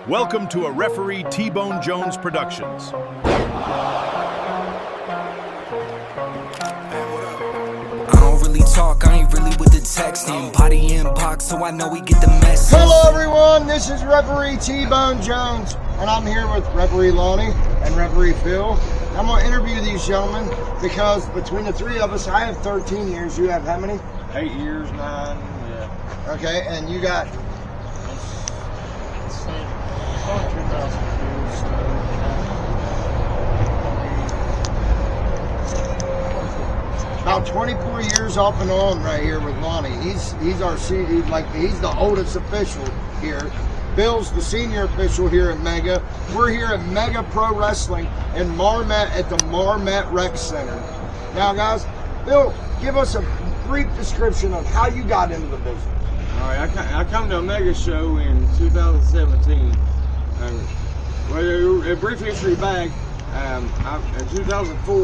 Welcome to a referee T-Bone Jones Productions. I don't really talk, I ain't really with the texting. Body inbox, so I know we get the message. Hello everyone, this is referee T-Bone Jones, and I'm here with referee Lonnie and referee Phil. I'm going to interview these gentlemen because between the three of us, I have 13 years. You have how many? 8 years, 9, yeah. Okay, and you got? About 24 years off and on right here with Lonnie. He's our he's the oldest official here. Bill's the senior official here at Mega. We're here at Mega Pro Wrestling in Marmet at the Marmet Rec Center. Now guys, Bill, give us a brief description of how you got into the business. All right, I come to a Mega show in 2017. Well, a brief history back, in 2004,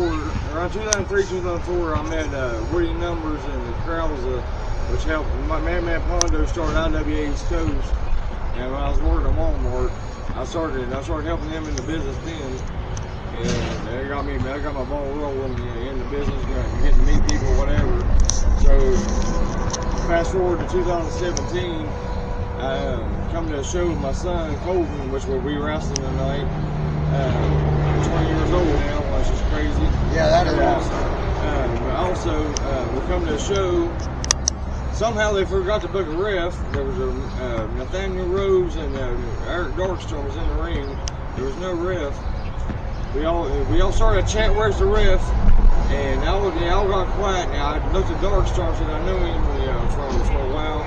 around 2003, 2004, I met Woody Numbers and the Krause, which helped my man Pondo start IWA East Coast. And when I was working at Walmart, I started helping them in the business then. And they got my ball rolling in the business, getting to meet people, whatever. So fast forward to 2017, come to a show with my son Colton, which will be wrestling tonight. 20 years old now, which is crazy. Yeah, that is awesome. But also, we come to a show. Somehow they forgot to book a ref. There was a Nathaniel Rose and Eric Darkstorm was in the ring. There was no ref. We all started to chat, where's the ref? And they all got quiet. Now I looked at Darkstorm, said I knew him for a while.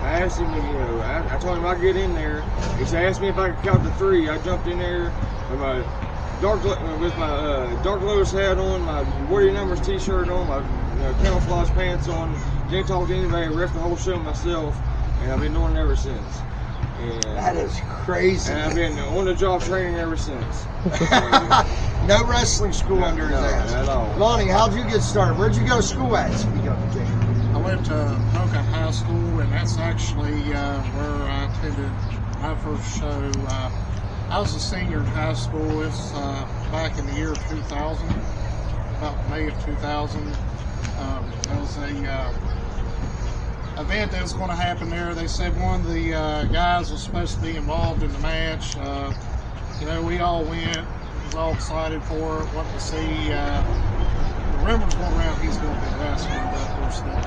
I asked him, I told him I'd get in there. He said, asked me if I could count to 3. I jumped in there with my Dark Lotus hat on, my Woody Numbers t-shirt on, my camouflage pants on. Didn't talk to anybody, ref the whole show myself, and I've been doing it ever since. And that is crazy. And I've been on the job training ever since. No wrestling school under his ass. At all. Lonnie, how'd you get started? Where'd you go to school at? I went to Boca High School, and that's actually where I attended my first show. I was a senior in high school. It's back in the year 2000, about May of 2000. There was a event that was going to happen there. They said one of the guys was supposed to be involved in the match. We all went. Was all excited for it. Wanted to see. The rumors going around he's going to be wrestling, but of course that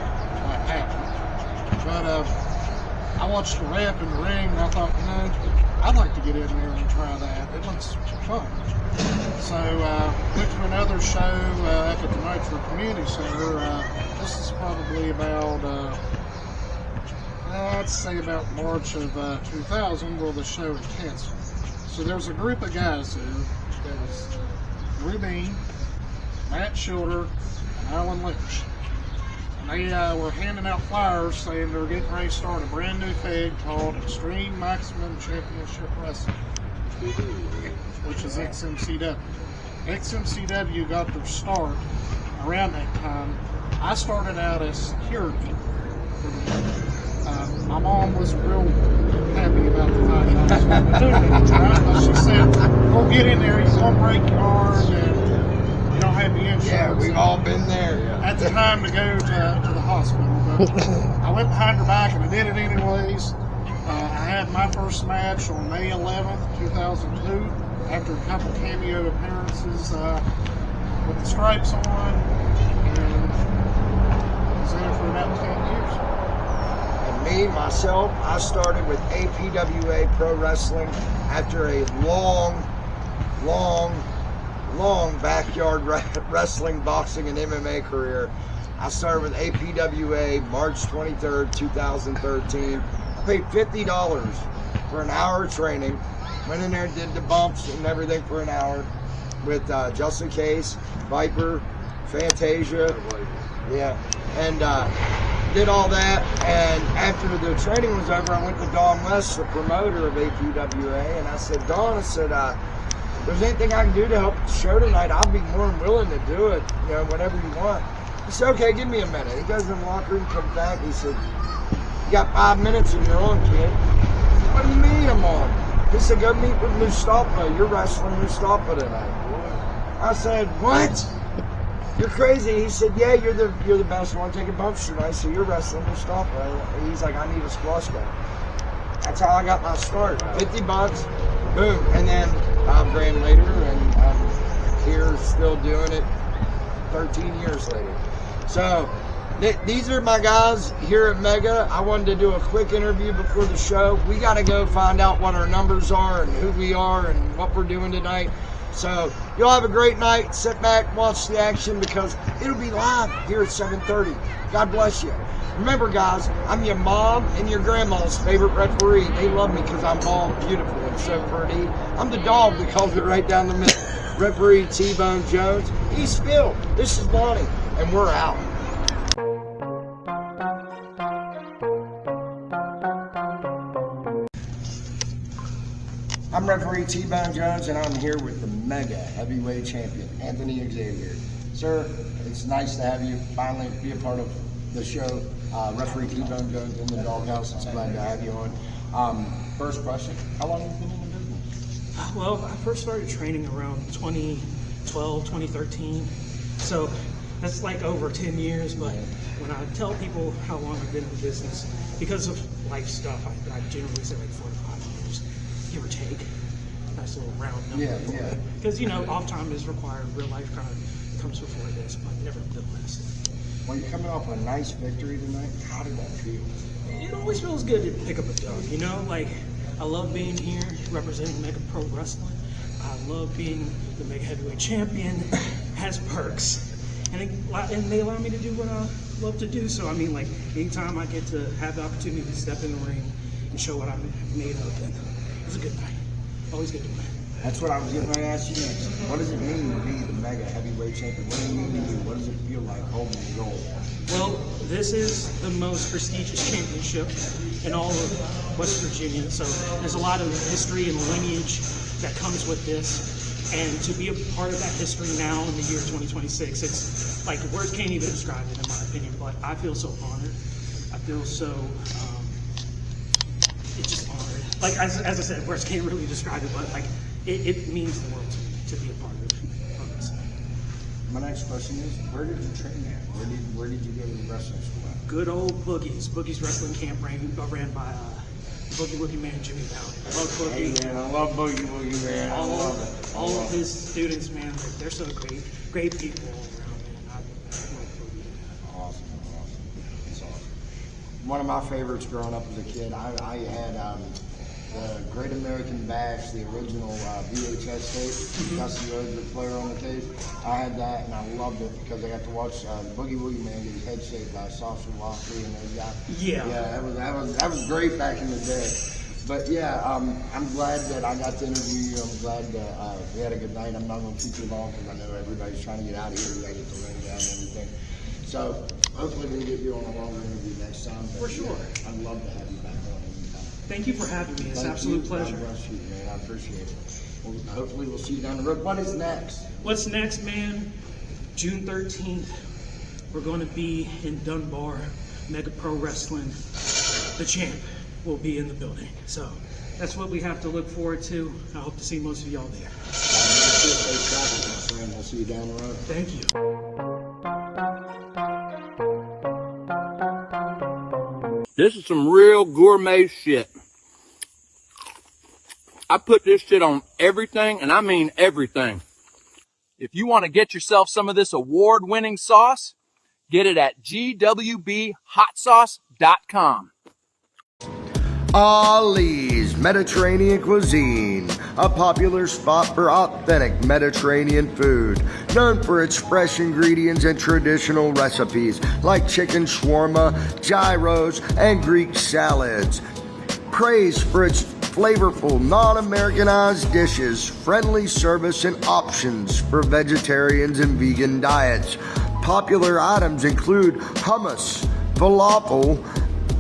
happened. But I watched the ref in the ring, and I thought, I'd like to get in there and try that. It looks fun. So went to another show up at the Nitro Community Center. This is probably about, I'd say about March of 2000, where the show was canceled. So there's a group of guys there. There was Drew Bean, Matt Schilder, and Alan Lynch. And they were handing out flyers saying they were getting ready to start a brand new thing called Extreme Maximum Championship Wrestling, which is XMCW. XMCW got their start around that time. I started out as security for them. My mom was real happy about the fact that I was going to do it. Right? She said, go get in there, you're going to break your arm, and you don't have the insurance. Yeah, we've all been there. At the time to go to the hospital. But I went behind her back and I did it anyways. I had my first match on May 11th, 2002, after a couple cameo appearances with the stripes on, and I was in it for about 10 years. And me, myself, I started with APWA Pro Wrestling after a long backyard wrestling, boxing, and MMA career. I started with APWA March 23rd, 2013. I paid $50 for an hour of training. Went in there and did the bumps and everything for an hour with Justin Case, Viper, Fantasia. Yeah, and did all that. And after the training was over, I went to Don West, the promoter of APWA, and I said, Don, if there's anything I can do to help the show tonight, I'll be more than willing to do it, whatever you want. He said, okay, give me a minute. He goes in the locker room, comes back, he said, you got 5 minutes and you're on, kid. I said, what do you mean I'm on? He said, go meet with Mustafa. You're wrestling Mustafa tonight. I said, what? You're crazy. He said, yeah, you're the best one taking bumps tonight, so you're wrestling Mustafa. He's like, I need a squash guy. That's how I got my start. $50, boom. And then 5 grand later, and I'm here still doing it 13 years later. So these are my guys here at Mega. I wanted to do a quick interview before the show. We got to go find out what our numbers are and who we are and what we're doing tonight. So you'll have a great night. Sit back, watch the action, because it'll be live here at 7:30. God bless you. Remember, guys, I'm your mom and your grandma's favorite referee. They love me because I'm bald, beautiful, and so pretty. I'm the dog that calls it right down the middle. Referee T-Bone Jones. He's Phil. This is Lonnie, and we're out. I'm referee T-Bone Jones, and I'm here with the Mega Heavyweight Champion, Anthony Xavier. Sir, it's nice to have you finally be a part of the show. Referee T-Bone Jones in the Doghouse. It's glad to have you on. First question, how long have you been in the business? Well, I first started training around 2012, 2013. So that's like over 10 years, but when I tell people how long I've been in the business, because of life stuff, I generally say like 4 to 5 years, give or take. Nice little round number. Yeah. Because, you know, off time is required. Real life kind of comes before this, but nevertheless. Well, you're coming off a nice victory tonight. How did that feel? It always feels good to pick up a dub, you know? Like, I love being here, representing Mega Pro Wrestling. I love being the Mega Heavyweight Champion. Has perks. And they allow me to do what I love to do. So, I mean, like, anytime I get to have the opportunity to step in the ring and show what I'm made of, then it's a good night. Always good to win. That's what I was getting ready to ask you next. What does it mean to be the Mega Heavyweight Champion? What does it mean to you? What does it feel like holding the gold? Well, this is the most prestigious championship in all of West Virginia. So there's a lot of history and lineage that comes with this. And to be a part of that history now in the year 2026, it's like words can't even describe it, in my opinion. But I feel so honored. I feel so, it's just honored. Like, as I said, words can't really describe it, but like, it means the world to be a part of this. My next question is, where did you train at? Where did you go to the wrestling school at? Good old Boogie's Wrestling Camp ran by Boogie Woogie Man Jimmy Valley. I love Boogie. Hey man, I love Boogie Woogie, man. I love it. All of his students, man, they're so great people all around, man. I love Boogie. Awesome. That's awesome. One of my favorites growing up as a kid, I had the Great American Bash, the original VHS tape. Dusty Rhodes would play on the tape. I had that, and I loved it because I got to watch Boogie Woogie Man get his head shaved by Saucer Lockley and those guys. Yeah, that was great back in the day. But yeah, I'm glad that I got to interview you. I'm glad that we had a good night. I'm not going to keep you long because I know everybody's trying to get out of here. We got to get the ring down and everything. So hopefully we can get you on a longer interview next time. For sure. I'd love to have you back on anytime. Thank you for having me. It's an absolute pleasure. God bless you, man. I appreciate it. Well, hopefully we'll see you down the road. What is next? What's next, man? June 13th, we're going to be in Dunbar, Mega Pro Wrestling. The champ will be in the building. So that's what we have to look forward to. I hope to see most of y'all there. Safe travels, my friend. I'll see you down the road. Thank you. This is some real gourmet shit. I put this shit on everything, and I mean everything. If you want to get yourself some of this award-winning sauce, get it at GWBHotSauce.com. Ollie's Mediterranean Cuisine, a popular spot for authentic Mediterranean food, known for its fresh ingredients and traditional recipes like chicken shawarma, gyros, and Greek salads. Praised for its flavorful, non-Americanized dishes, friendly service, and options for vegetarians and vegan diets. Popular items include hummus, falafel,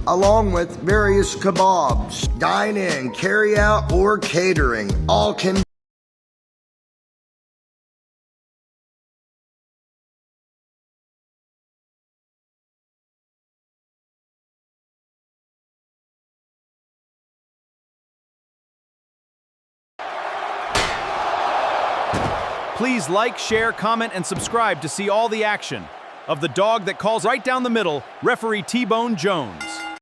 along with various kebabs. Dine in, carry out, or catering. All can Please like, share, comment, and subscribe to see all the action of the dog that calls right down the middle, referee T-Bone Jones.